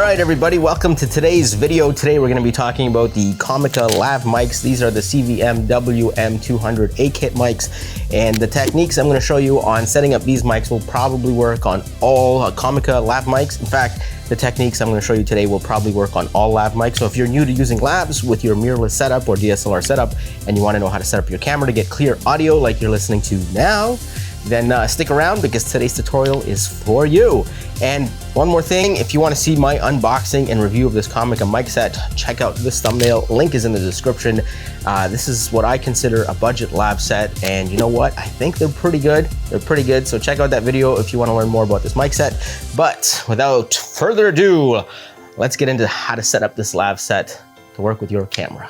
Alright everybody, welcome to today's video. Today we're going to be talking about the Comica Lav Mics. These are the CVM-WM200 A-kit mics, and the techniques I'm going to show you on setting up these mics will probably work on all Comica Lav mics. In fact, the techniques I'm going to show you today will probably work on all Lav mics. So if you're new to using Lavs with your mirrorless setup or DSLR setup and you want to know how to set up your camera to get clear audio like you're listening to now, then stick around because today's tutorial is for you. And one more thing, if you want to see my unboxing and review of this Comica mic set, check out this thumbnail. Link is in the description. This is what I consider a budget Lav set, and you know what? I think they're pretty good. They're pretty good, so check out that video if you want to learn more about this mic set. But without further ado, let's get into how to set up this Lav set to work with your camera.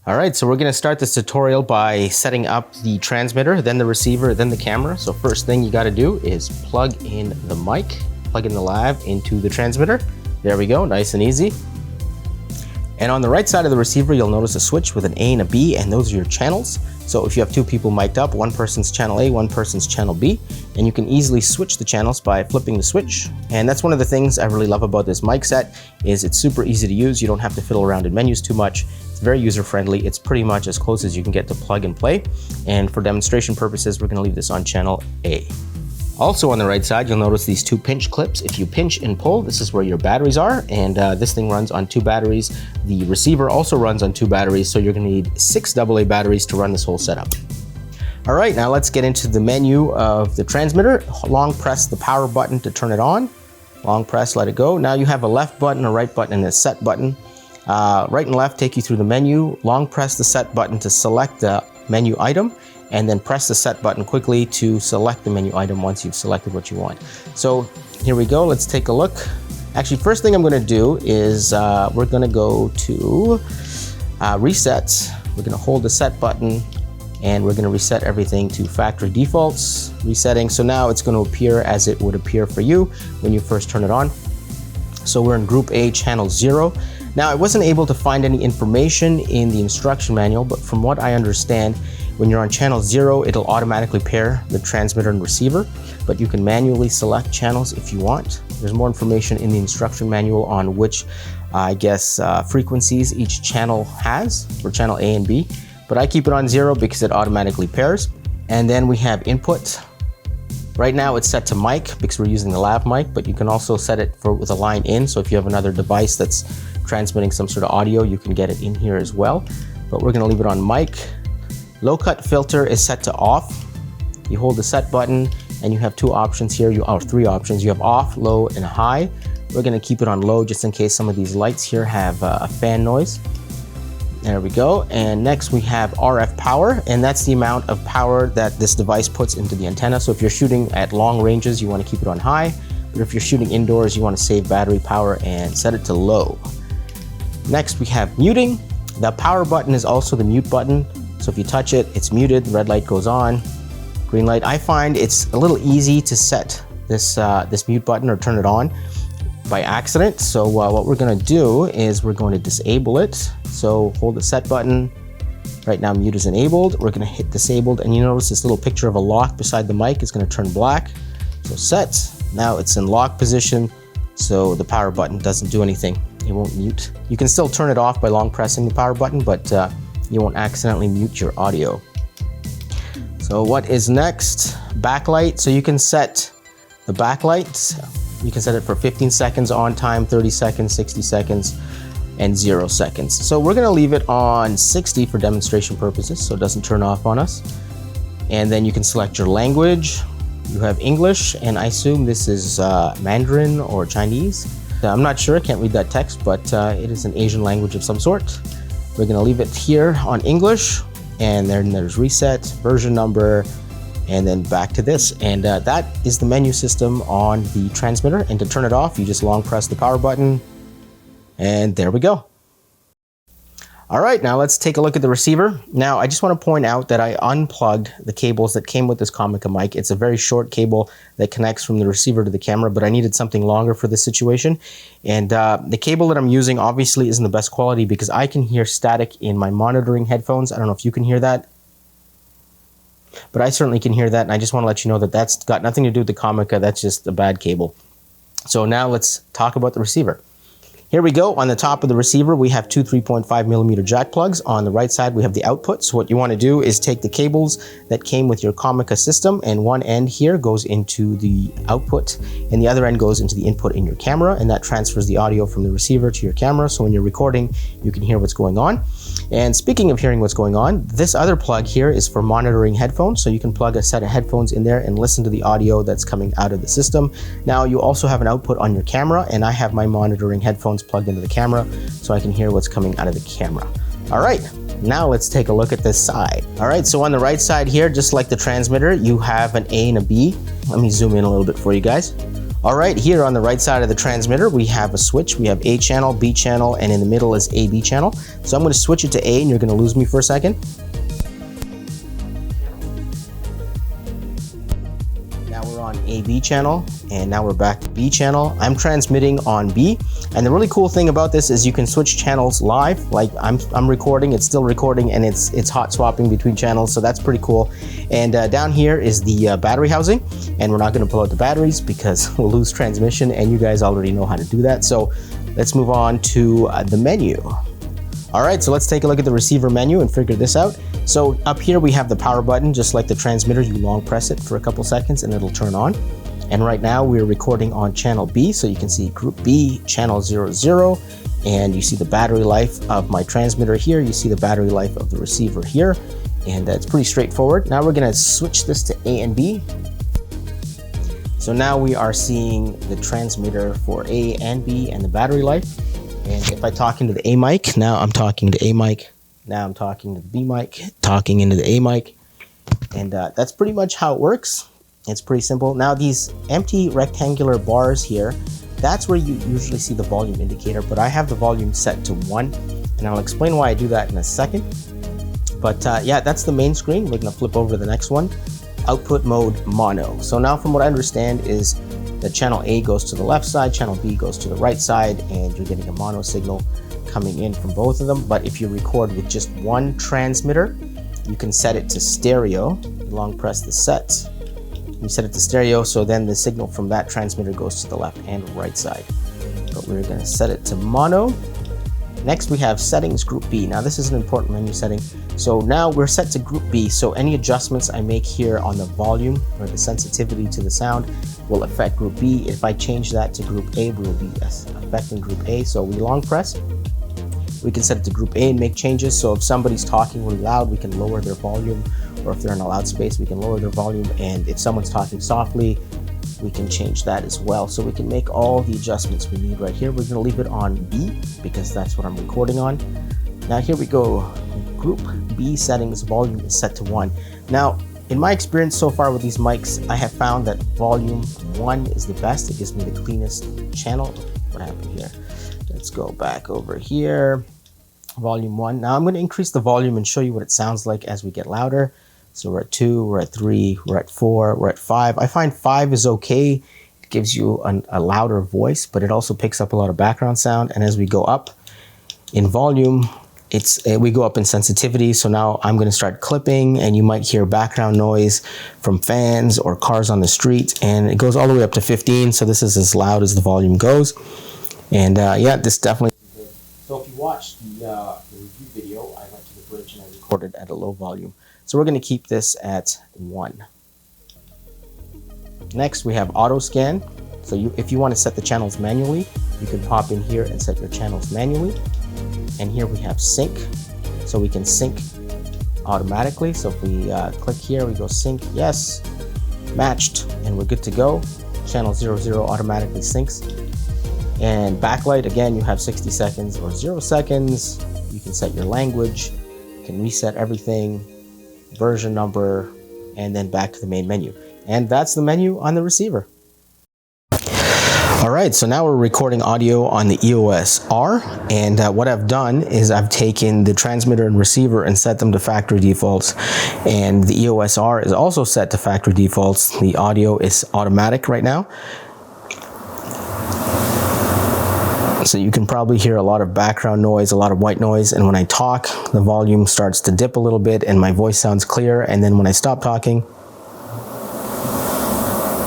All right, so we're gonna start this tutorial by setting up the transmitter, then the receiver, then the camera. So first thing you gotta do is plug in the mic, plug in the Lav into the transmitter. There we go, nice and easy. And on the right side of the receiver, you'll notice a switch with an A and a B, and those are your channels. So if you have two people mic'd up, one person's channel A, one person's channel B, and you can easily switch the channels by flipping the switch. And that's one of the things I really love about this mic set, is it's super easy to use. You don't have to fiddle around in menus too much. It's very user-friendly. It's pretty much as close as you can get to plug and play. And for demonstration purposes, we're gonna leave this on channel A. Also on the right side, you'll notice these two pinch clips. If you pinch and pull, this is where your batteries are, and this thing runs on 2 batteries. The receiver also runs on 2 batteries, so you're gonna need 6 AA batteries to run this whole setup. All right, now let's get into the menu of the transmitter. Long press the power button to turn it on. Long press, let it go. Now you have a left button, a right button, and a set button. Right and left take you through the menu. Long press the set button to select the menu item, and then press the set button quickly to select the menu item once you've selected what you want. So here we go, let's take a look. Actually, first thing I'm gonna do is we're gonna go to reset. We're gonna hold the set button and we're gonna reset everything to factory defaults, resetting. So now it's gonna appear as it would appear for you when you first turn it on. So we're in group A, channel 0. Now I wasn't able to find any information in the instruction manual, but from what I understand, when you're on channel 0, it'll automatically pair the transmitter and receiver, but you can manually select channels if you want. There's more information in the instruction manual on which, frequencies each channel has for channel A and B, but I keep it on 0 because it automatically pairs. And then we have input. Right now it's set to mic because we're using the Lav mic, but you can also set it with a line in, so if you have another device that's transmitting some sort of audio, you can get it in here as well, but we're gonna leave it on mic. Low cut filter is set to off. You hold the set button and you have 2 options here, or 3 options. You have off, low, and high. We're gonna keep it on low just in case some of these lights here have a fan noise. There we go. And next we have RF power, and that's the amount of power that this device puts into the antenna. So if you're shooting at long ranges, you wanna keep it on high, but if you're shooting indoors, you wanna save battery power and set it to low. Next we have muting. The power button is also the mute button. So if you touch it, it's muted, the red light goes on, green light. I find it's a little easy to set this, this mute button or turn it on by accident. So what we're gonna do is we're going to disable it. So hold the set button. Right now mute is enabled. We're gonna hit disabled, and you notice this little picture of a lock beside the mic is gonna turn black. So set, now it's in lock position, so the power button doesn't do anything. It won't mute. You can still turn it off by long pressing the power button, but you won't accidentally mute your audio. So what is next? Backlight. So you can set the backlight. You can set it for 15 seconds on time, 30 seconds, 60 seconds, and 0 seconds. So we're gonna leave it on 60 for demonstration purposes, so it doesn't turn off on us. And then you can select your language. You have English, and I assume this is Mandarin or Chinese. I'm not sure, I can't read that text, but it is an Asian language of some sort. We're gonna leave it here on English, and then there's reset, version number, and then back to this. And that is the menu system on the transmitter. And to turn it off, you just long press the power button, and there we go. All right, now let's take a look at the receiver. Now, I just want to point out that I unplugged the cables that came with this Comica mic. It's a very short cable that connects from the receiver to the camera, but I needed something longer for this situation. And the cable that I'm using obviously isn't the best quality because I can hear static in my monitoring headphones. I don't know if you can hear that, but I certainly can hear that. And I just want to let you know that that's got nothing to do with the Comica. That's just a bad cable. So now let's talk about the receiver. Here we go. On the top of the receiver, we have two 3.5mm jack plugs. On the right side, we have the output. So what you want to do is take the cables that came with your Comica system, and one end here goes into the output, and the other end goes into the input in your camera, and that transfers the audio from the receiver to your camera. So when you're recording, you can hear what's going on. And speaking of hearing what's going on, this other plug here is for monitoring headphones. So you can plug a set of headphones in there and listen to the audio that's coming out of the system. Now you also have an output on your camera, and I have my monitoring headphones plugged into the camera so I can hear what's coming out of the camera. All right, now let's take a look at this side. All right, so on the right side here, just like the transmitter, you have an A and a B. Let me zoom in a little bit for you guys. All right, here on the right side of the transmitter, we have a switch. We have A channel, B channel, and in the middle is AB channel. So I'm going to switch it to A, and you're going to lose me for a second. Now we're on AB channel, and now we're back to B channel. I'm transmitting on B, and the really cool thing about this is you can switch channels live. Like I'm recording, it's still recording, and it's hot swapping between channels, so that's pretty cool. And down here is the battery housing, and we're not going to pull out the batteries because we'll lose transmission, and you guys already know how to do that. So let's move on to the menu. All right, so let's take a look at the receiver menu and figure this out. So up here we have the power button. Just like the transmitter, you long press it for a couple seconds and it'll turn on. And right now we're recording on channel B, so you can see group B, channel 00, and you see the battery life of my transmitter here. You see the battery life of the receiver here, and that's pretty straightforward. Now we're gonna switch this to A and B. So now we are seeing the transmitter for A and B and the battery life. And if I talk into the A mic, now I'm talking to A mic. Now I'm talking to the B mic, talking into the A mic. And that's pretty much how it works. It's pretty simple. Now these empty rectangular bars here, that's where you usually see the volume indicator, but I have the volume set to 1, and I'll explain why I do that in a second. But yeah, that's the main screen. We're gonna flip over to the next one. Output mode mono. So now from what I understand is that channel A goes to the left side, channel B goes to the right side, and you're getting a mono signal coming in from both of them. But if you record with just one transmitter, you can set it to stereo. You long press the set. You set it to stereo, so then the signal from that transmitter goes to the left and right side. But we're going to set it to mono. Next we have settings group B. Now this is an important menu setting. So now we're set to group B, so any adjustments I make here on the volume or the sensitivity to the sound will affect group B. If I change that to group A, we'll be affecting group A. So we long press. We can set it to group A and make changes. So if somebody's talking really loud, we can lower their volume, or if they're in a loud space, we can lower their volume. And if someone's talking softly, we can change that as well. So we can make all the adjustments we need right here. We're gonna leave it on B because that's what I'm recording on. Now here we go. Group B settings, volume is set to 1. Now, in my experience so far with these mics, I have found that volume 1 is the best. It gives me the cleanest channel. What happened here? Let's go back over here. Volume 1. Now I'm going to increase the volume and show you what it sounds like as we get louder. So we're at 2, we're at 3, we're at 4, we're at 5. I find 5 is okay. It gives you a louder voice, but it also picks up a lot of background sound. And as we go up in volume, we go up in sensitivity. So now I'm going to start clipping, and you might hear background noise from fans or cars on the street, and it goes all the way up to 15. So this is as loud as the volume goes. And yeah, this definitely. So if you watch the review video, I went to the bridge and I recorded at a low volume. So we're going to keep this at 1. Next, we have auto scan. So if you want to set the channels manually, you can pop in here and set your channels manually. And here we have sync. So we can sync automatically. So if we click here, we go sync, yes, matched, and we're good to go. Channel 00 automatically syncs. And backlight, again, you have 60 seconds or 0 seconds. You can set your language, you can reset everything, version number, and then back to the main menu. And that's the menu on the receiver. All right, so now we're recording audio on the EOS R, and what I've done is I've taken the transmitter and receiver and set them to factory defaults, and the EOS R is also set to factory defaults. The audio is automatic right now. So you can probably hear a lot of background noise, a lot of white noise, and when I talk, the volume starts to dip a little bit and my voice sounds clear, and then when I stop talking,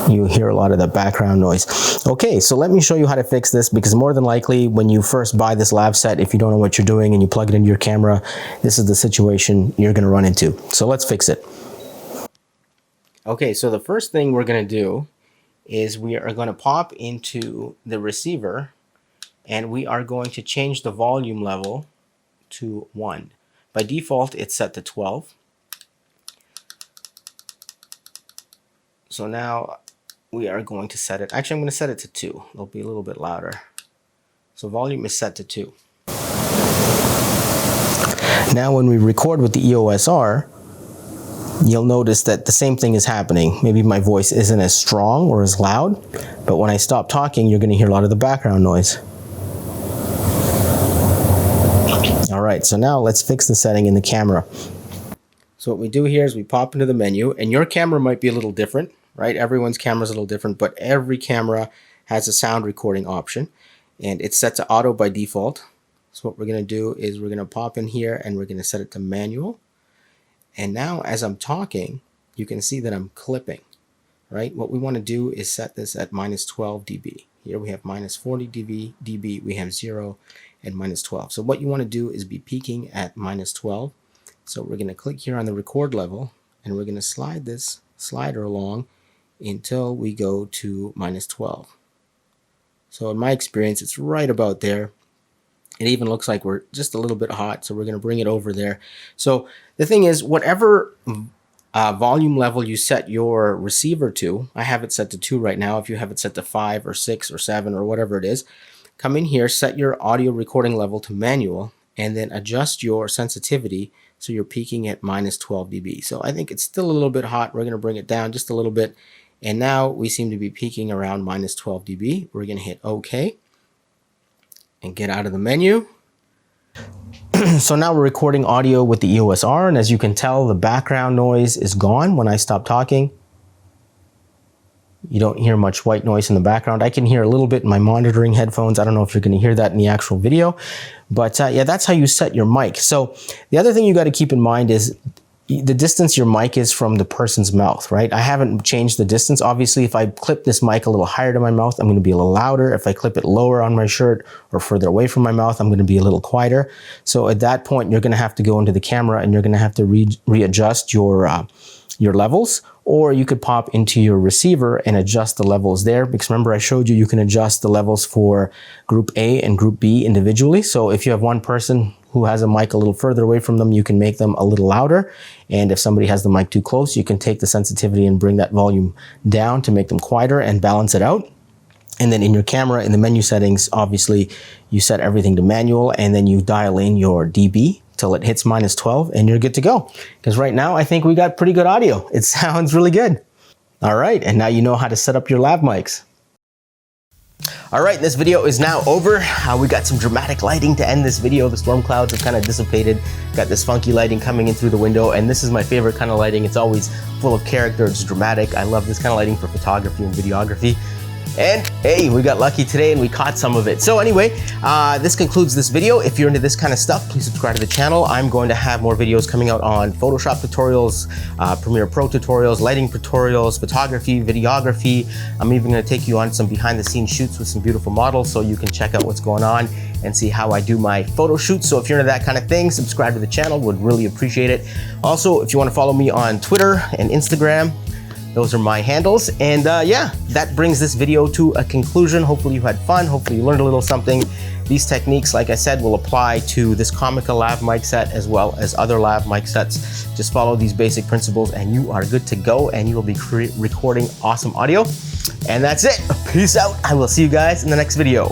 you hear a lot of the background noise. Okay, so let me show you how to fix this, because more than likely when you first buy this lav set, if you don't know what you're doing and you plug it into your camera, this is the situation you're going to run into. So let's fix it. Okay, so the first thing we're going to do is we are going to pop into the receiver, and we are going to change the volume level to 1. By default, it's set to 12. So now we are going to set it, actually I'm going to set it to 2. It'll be a little bit louder. So volume is set to 2. Now when we record with the EOS R, you'll notice that the same thing is happening. Maybe my voice isn't as strong or as loud, but when I stop talking, you're going to hear a lot of the background noise. All right, so now let's fix the setting in the camera. So what we do here is we pop into the menu, and your camera might be a little different, right? Everyone's camera is a little different, but every camera has a sound recording option, and it's set to auto by default. So what we're going to do is we're going to pop in here and we're going to set it to manual. And now as I'm talking, you can see that I'm clipping, right? What we want to do is set this at -12 dB. Here we have -40 dB, we have 0 and -12. So what you want to do is be peaking at -12. So we're going to click here on the record level, and we're going to slide this slider along until we go to -12. So in my experience, it's right about there. It even looks like we're just a little bit hot, so we're going to bring it over there. So the thing is, whatever volume level you set your receiver to, I have it set to 2 right now. If you have it set to 5 or 6 or 7 or whatever it is, come in here, set your audio recording level to manual, and then adjust your sensitivity so you're peaking at -12 dB. So I think it's still a little bit hot. We're going to bring it down just a little bit. And now we seem to be peaking around -12 dB. We're going to hit OK and get out of the menu. So now we're recording audio with the EOS R, and as you can tell, the background noise is gone when I stop talking. You don't hear much white noise in the background. I can hear a little bit in my monitoring headphones. I don't know if you're going to hear that in the actual video, but yeah, that's how you set your mic. So the other thing you got to keep in mind is the distance your mic is from the person's mouth, right? I haven't changed the distance. Obviously, if I clip this mic a little higher to my mouth, I'm going to be a little louder. If I clip it lower on my shirt or further away from my mouth, I'm going to be a little quieter. So at that point, you're going to have to go into the camera and you're going to have to readjust your levels, or you could pop into your receiver and adjust the levels there, because remember I showed you you can adjust the levels for group A and group B individually. So if you have one person who has a mic a little further away from them, you can make them a little louder. And if somebody has the mic too close, you can take the sensitivity and bring that volume down to make them quieter and balance it out. And then in your camera, in the menu settings, obviously you set everything to manual, and then you dial in your dB till it hits -12 and you're good to go. Because right now I think we got pretty good audio. It sounds really good. All right, and now you know how to set up your lav mics. All right, this video is now over. We got some dramatic lighting to end this video. The storm clouds have kind of dissipated. Got this funky lighting coming in through the window, and this is my favorite kind of lighting. It's always full of character, it's dramatic. I love this kind of lighting for photography and videography. And hey, we got lucky today and we caught some of it. So anyway, this concludes this video. If you're into this kind of stuff, please subscribe to the channel. I'm going to have more videos coming out on Photoshop tutorials, Premiere Pro tutorials, lighting tutorials, photography, videography. I'm even going to take you on some behind the scenes shoots with some beautiful models so you can check out what's going on and see how I do my photo shoots. So if you're into that kind of thing, subscribe to the channel, would really appreciate it. Also, if you want to follow me on Twitter and Instagram, those are my handles. And yeah, that brings this video to a conclusion. Hopefully you had fun. Hopefully you learned a little something. These techniques, like I said, will apply to this Comica Lav mic set as well as other lav mic sets. Just follow these basic principles and you are good to go, and you will be recording awesome audio. And that's it. Peace out. I will see you guys in the next video.